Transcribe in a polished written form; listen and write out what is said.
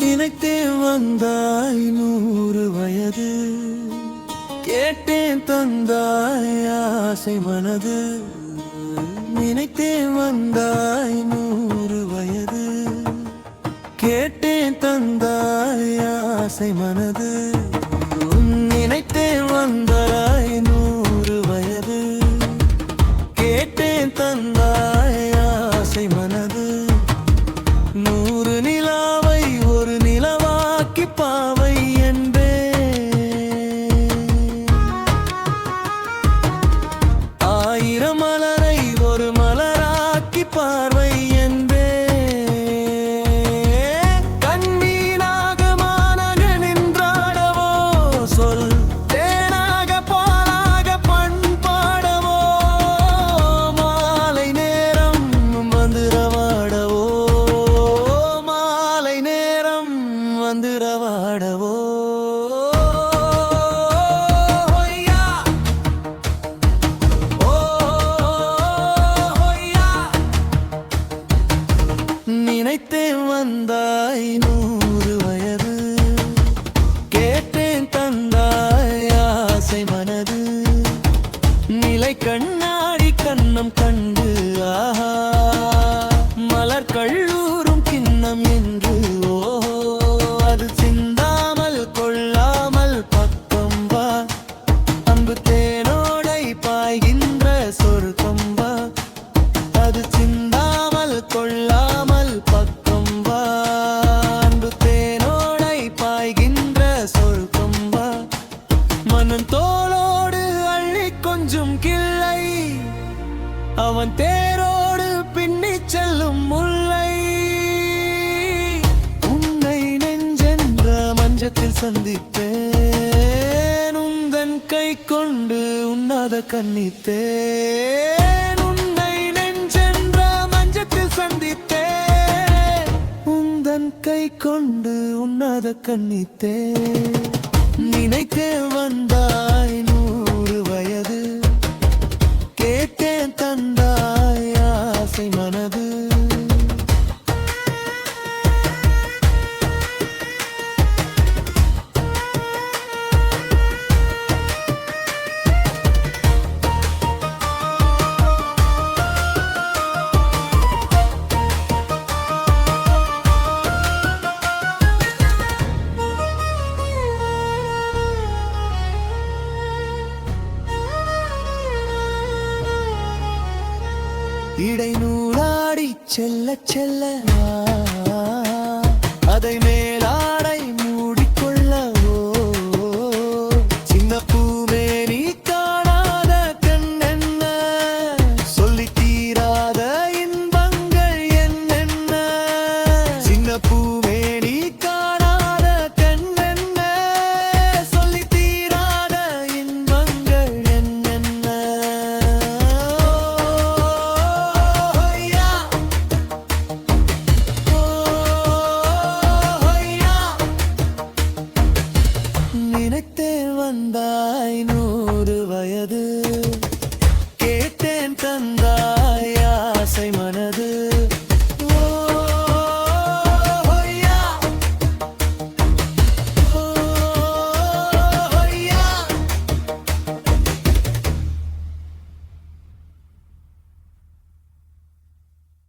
நினைத்தேன் வந்தாய் 100 வயது, கேட்டேன் தந்தாய் ஆசை மனது. நினைத்தேன் வந்தாய் 100 வயது, கேட்டேன் தந்தாய் ஆசை மனது. நினைத்தேன் வந்தாய் 100 வயது, கேட்டேன் தந்தாய் ஆசை மனது. 100 நிலாவை ஒரு நிலவாக்கி பாவை என்பே, 1000 மலரை ஒரு மலராக்கி பார்வை என்பே. கண்ணீனாக மானக நின்றாடவோ, சொல் தேனாக பாலாக பண்பாடவோ, மாலை நேரம் வந்துரவாடவோ, மாலை நேரம் வந்துரவாடவோ. நினைத்தேன் வந்தாய் 100 வயது, கேட்டேன் தந்தாய் ஆசை மனது. நிலை கண்ணாடி கண்ணம் கண்டு ஆஹா, மலர் கள்ளூரும் கிண்ணம் என்று ஓஹோ. அது சிந்தாமல் கொள்ளாமல் பக்கம் வா, அன்பு தேனோடை பாய்கின்ற சொர்க்கம் வா. அது சிந்தாமல் கொள்ளாமல் பக்கம் வா, அன்பு தேனோடை பாய்கின்ற சொர்க்கம் வா. மன்னன் தோளோடு அள்ளி கொஞ்சும் கிள்ளை, அவன் தேரோடு பின்னி செல்லும் முல்லை. உன்னை நெஞ்சென்ற மஞ்சத்தில் சந்தித்தேன், உந்தன் கை கொண்டு உண்ணாத கண்ணித்தேன். உன்னை நெஞ்சென்ற மஞ்சத்தில் சந்தித்தேன், உந்தன் கை கொண்டு உண்ணாத கண்ணித்தேன். நினைத்தேன் வந்தாய் 100 வயது, கேட்டேன் தந்தாய் ஆசை மனது. இடை நூலாடி செல்ல செல்ல அதை